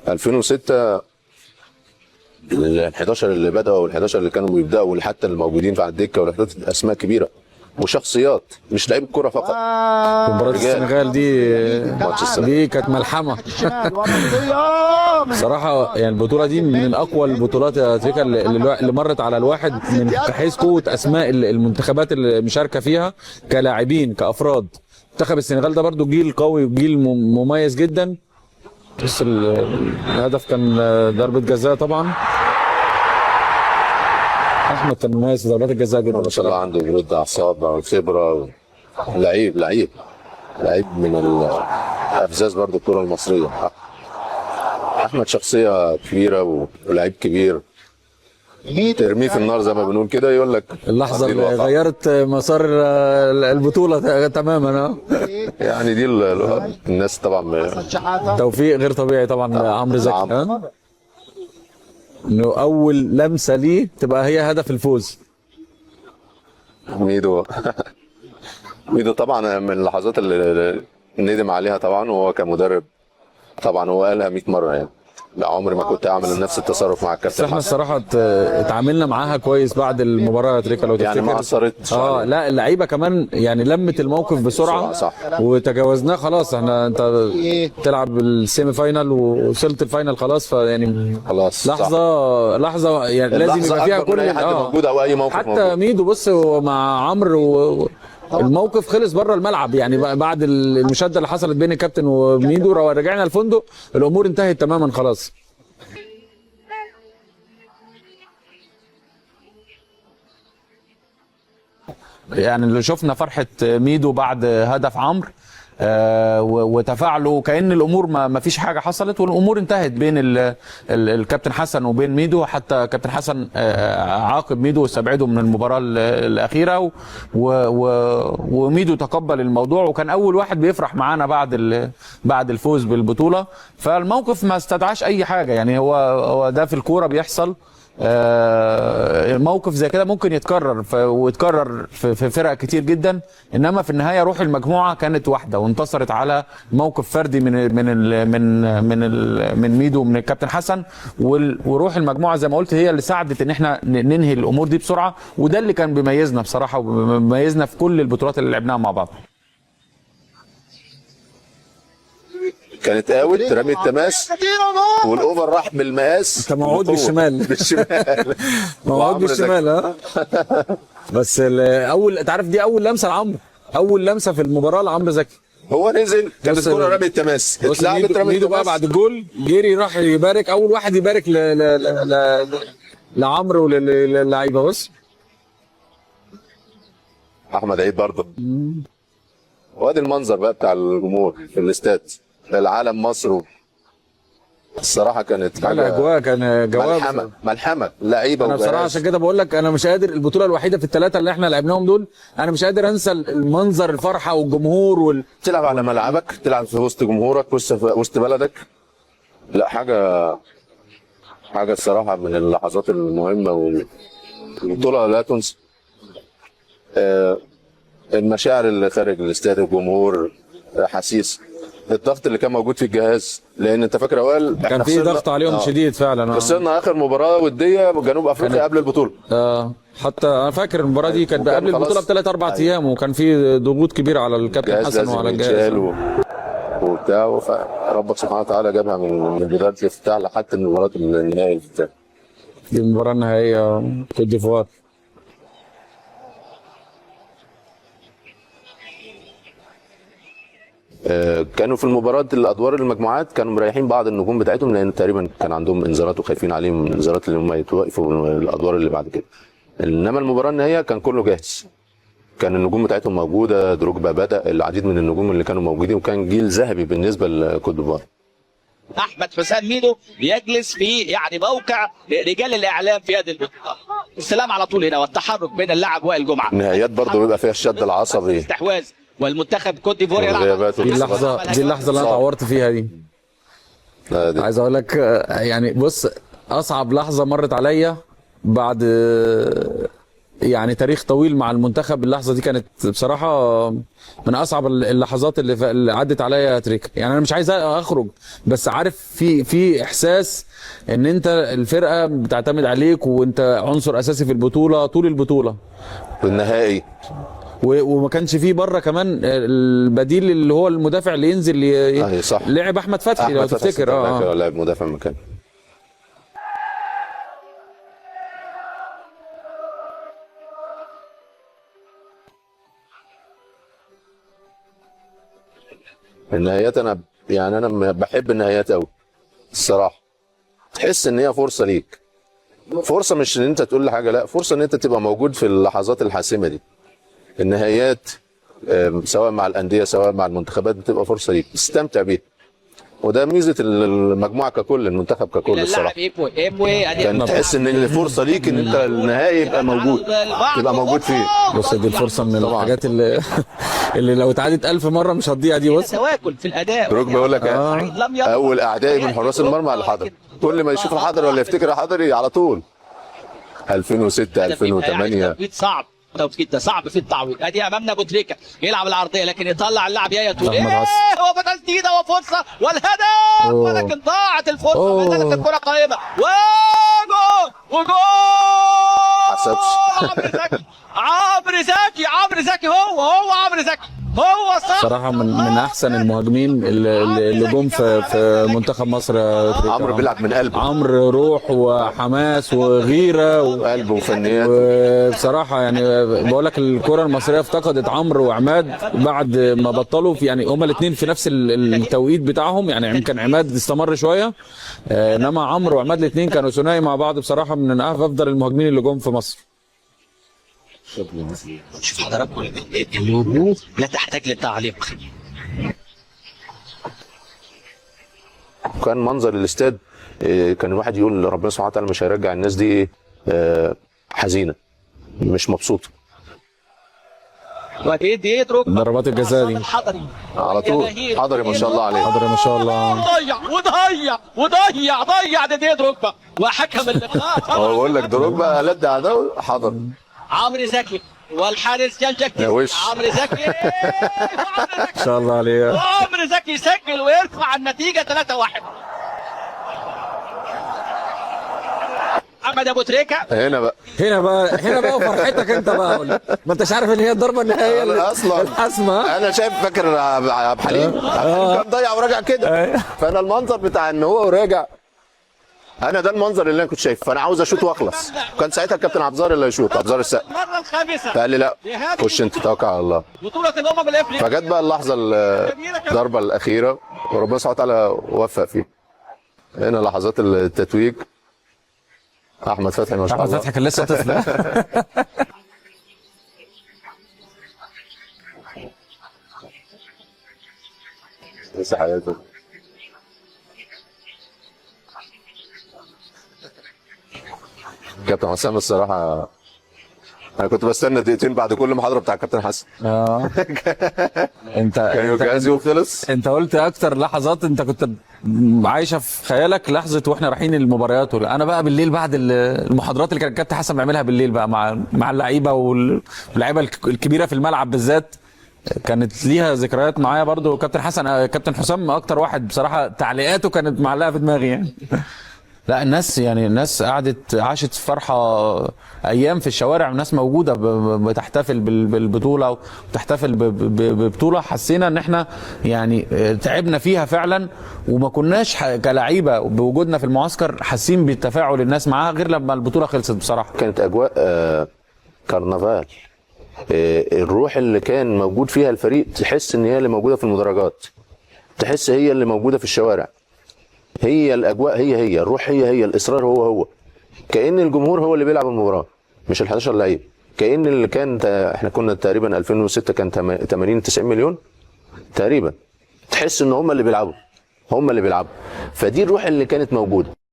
2006 ال 11 اللي بدأوا وال 11 اللي كانوا بيبدأوا وحتى الموجودين على الدكة والحدود اسماء كبيرة وشخصيات مش لعيب كرة فقط. مباراة السنغال دي كانت ملحمة. بصراحة يعني البطولة دي من أقوى البطولات يا تريكا اللي مرت على الواحد من حيث قوة أسماء المنتخبات اللي مشاركة فيها كلاعبين كأفراد. منتخب السنغال ده برضو جيل قوي وجيل مميز جدا. بس الهدف كان ضربة جزاء طبعا. احمد كان مميز في ضربات الجزاء جدا ما شاء الله، عنده برود اعصاب وخبره، لعيب من الافزاز برضه الكره المصريه. احمد شخصيه كبيره ولعيب كبير، ترميه في النار زي ما بنقول كده، يقول لك اللحظه اللي غيرت مسار البطوله تماما. يعني دي الناس طبعا توفيق غير طبيعي طبعا عمرو زكي. انه اول لمسه ليه تبقى هي هدف الفوز. ميدو طبعا من اللحظات اللي ندم عليها طبعا، وهو كمدرب طبعا هو قالها 100 مره يعني لا عمري ما كنت اعمل نفس التصرف مع الكابتن. احنا الصراحه اتعاملنا معاها كويس بعد المباراه يا تريكا لو تفتكر. يعني ما اثرتش. لا اللعيبه كمان يعني لمت الموقف بسرعه صح. وتجاوزناه خلاص. انت تلعب السيمي فاينال ووصلت الفاينال خلاص، فيعني خلاص لحظه يعني لازم يبقى فيها كل اي حد موجود او اي موقف حتى موجود. ميدو بص مع عمرو الموقف خلص بره الملعب يعني بعد المشاده اللي حصلت بين الكابتن وميدو رجعنا الفندق الامور انتهت تماما خلاص. يعني اللي شفنا فرحه ميدو بعد هدف عمرو وتفاعله كأن الامور ما فيش حاجه حصلت والامور انتهت بين الكابتن حسن وبين ميدو. حتى كابتن حسن عاقب ميدو واستبعده من المباراه الاخيره وميدو تقبل الموضوع وكان اول واحد بيفرح معانا بعد الفوز بالبطوله. فالموقف ما استدعاش اي حاجه يعني هو ده في الكوره بيحصل. الموقف زي كده ممكن يتكرر ويتكرر في فرق كتير جدا، انما في النهايه روح المجموعه كانت واحده وانتصرت على موقف فردي من ميدو ومن الكابتن حسن. وروح المجموعه زي ما قلت هي اللي ساعدت ان احنا ننهي الامور دي بسرعه، وده اللي كان بيميزنا بصراحه وبيميزنا في كل البطولات اللي لعبناها مع بعض. كانت اوت رمي التماس والاوفر راح بالمقاس. انت موعود بالشمال. موعود بالشمال. بس انت عارف دي اول لمسه لعمرو، اول لمسه في المباراه لعمرو زكي. هو نزل كانت الكوره رمي التماس اتلعبت رمي التماس بقى بعد الجول جري راح يبارك، اول واحد يبارك لعمرو وللعيبه. بص احمد عيد برضه. وادي المنظر بقى بتاع الجمهور في الاستاد العالم مصر. الصراحه كانت الاجواء كان جواب ملحمه لعيبه. انا بصراحه عشان كده بقول لك انا مش قادر، البطوله الوحيده في الثلاثه اللي احنا لعبناهم دول انا مش قادر انسى المنظر الفرحه والجمهور تلعب على ملعبك، تلعب في وسط جمهورك وسط بلدك. لا حاجه الصراحه من اللحظات المهمه والبطوله لا تنسى. المشاعر اللي خارج الاستاد، الجمهور حسيس، الضغط اللي كان موجود في الجهاز، لان انت فاكر اوائل كان في ضغط عليهم شديد فعلا. خسرنا اخر مباراه وديه جنوب افريقيا قبل البطوله. حتى انا فاكر المباراه دي كانت قبل البطوله ب3 4 ايام وكان في ضغوط كبيره على الكابتن حسن وعلى الجهاز وبتاع. فربك سبحانه وتعالى جابها من بدايه الافتتاح لحد المباراه النهائيه. دي المباراه النهائيه كوت ديفوار. كانوا في المباراة الادوار المجموعات كانوا مريحين بعض النجوم بتاعتهم لان تقريبا كان عندهم انذارات وخايفين عليهم من الانذارات اللي هم يتوقفوا الادوار اللي بعد كده. انما المباراة النهائية كان كله جاهز، كان النجوم بتاعتهم موجودة، دروجبا بدأ، العديد من النجوم اللي كانوا موجودين، وكان جيل ذهبي بالنسبة لكوت ديفوار. احمد حسام ميدو بيجلس في يعني موقع رجال الاعلام في هذه البطوله. السلام على طول هنا والتحرك بين اللاعب وائل جمعه. النهائيات برضه بيبقى فيها الشد العصبي، استحواذ، والمنتخب كوت ديفوار يلعب. دي اللحظه اللي انا اتعورت فيها دي. عايز اقول لك يعني بص اصعب لحظه مرت عليا بعد يعني تاريخ طويل مع المنتخب. اللحظه دي كانت بصراحه من اصعب اللحظات اللي عدت عليا يا تريكا. يعني انا مش عايز اخرج، بس عارف في احساس ان انت الفرقه بتعتمد عليك وانت عنصر اساسي في البطوله طول البطوله. بالنهائي وما كانش فيه بره كمان البديل اللي هو المدافع اللي ينزل صح. لعب احمد فتحي لو تفتكر. لعب مدافع مكان. النهايات انا بحب النهايات قوي الصراحه. تحس ان هي فرصه ليك، فرصه مش ان انت تقول حاجه، لا فرصه ان انت تبقى موجود في اللحظات الحاسمه دي. النهايات سواء مع الانديه سواء مع المنتخبات بتبقى فرصه ليك تستمتع بيها، وده ميزه المجموعه ككل، المنتخب ككل الصراحه. كان تحس ان الفرصه ليك ان انت النهائي يبقى موجود، تبقى موجود فيه. بص دي الفرصه من الحاجات اللي لو اتعادت 1000 مره مش هتضيع دي. بص تواكل في الاداء. دروجبا بيقول لك اول اعدائي من حراس المرمى الحضري، كل ما يشوف الحضري ولا يفتكر الحضري على طول. 2006 2008 توقيت صعب، توقيت ده صعب في التعويض. ادي امامنا ابو تريكه يلعب العرضيه لكن يطلع اللاعب يا توريه، هو فتح جديده وفرصه والهدف، ولكن ضاعت الفرصه. ما زالت الكره قائمه وجول حسبش. عمرو زكي هو عمرو زكي هو صح. صراحه من احسن المهاجمين اللي جم في منتخب مصر. عمرو بيلعب من قلبه، عمرو روح وحماس وغيره وقلب وفنيات. وبصراحه يعني بقول لك الكره المصريه افتقدت عمرو وعماد بعد ما بطلوا يعني هما الاثنين في نفس التوقيت بتاعهم. يعني يمكن عماد استمر شويه، انما عمرو وعماد الاثنين كانوا ثنائي مع بعض بصراحه من افضل المهاجمين اللي جم في مصر. شوف حضراتكم الوجوه لا تحتاج للتعليق. كان منظر الاستاد كان الواحد يقول ربنا سبحانه وتعالى مش هيرجع الناس دي حزينه مش مبسوطه. ودي ضربات الجزاء دي على طول حضري ما شاء الله عليه، حضري ما شاء الله. ضيع دي دروجبا وحكم اللقاء. هو بقول لك دروجبا لد عدو حضر. عمرو زكي والحارس جنجك عمرو زكي ما شاء الله عليه. عمرو زكي يسجل ويرفع النتيجه 3-1. محمد ابو تريكه هنا بقى فرحتك انت بقى. ما انتش عارف ان هي الضربه النهائيه اصلا الحاسمه. انا شايف فاكر عبد الحليم كان ضيع وراجع كده، فانا المنظر بتاع ان هو وراجع انا ده المنظر اللي انا كنت شايفه، فانا عاوز اشوط واخلص. كان ساعتها الكابتن عبزار اللي هيشوط، عبزار السقا المره الخامسه فقال لي لا خش انت توكل على الله. بطوله الامم الافريقيه فجت بقى اللحظه الضربه الاخيره وربنا سبحانه وتعالى وفق فيه. هنا لحظات التتويج. احمد فتحي ما شاء الله. احمد فتحي كان لسه طفل. لسه حياته. كابتن حسام الصراحه انا كنت بستنى دقيقتين بعد كل محاضره بتاع كابتن حسن. انت كان جاهز وخلص. انت قلت اكتر لحظات انت كنت عايشه في خيالك لحظه واحنا رايحين المباريات. انا بقى بالليل بعد المحاضرات اللي كان كابتن حسن بيعملها بالليل بقى مع اللعيبه واللعيبه الكبيره في الملعب بالذات، كانت ليها ذكريات معايا برضو. كابتن حسن كابتن حسام اكتر واحد بصراحه تعليقاته كانت معلقه في دماغي يعني. لا الناس قعدت عاشت فرحه ايام في الشوارع، والناس موجوده بتحتفل بالبطوله وتحتفل ببطوله حسينا ان احنا يعني تعبنا فيها فعلا، وما كناش كلاعيبه بوجودنا في المعسكر حاسين بالتفاعل الناس معاها غير لما البطوله خلصت بصراحه. كانت اجواء كرنفال. الروح اللي كان موجود فيها الفريق تحس ان هي اللي موجوده في المدرجات، تحس هي اللي موجوده في الشوارع. هي الاجواء هي الروح هي الاصرار هو كأن الجمهور هو اللي بيلعب المباراه مش ال11 لعيب. كأن اللي كان احنا كنا تقريبا 2006 كان 80 90 مليون تقريبا، تحس ان هم اللي بيلعبوا فدي الروح اللي كانت موجوده.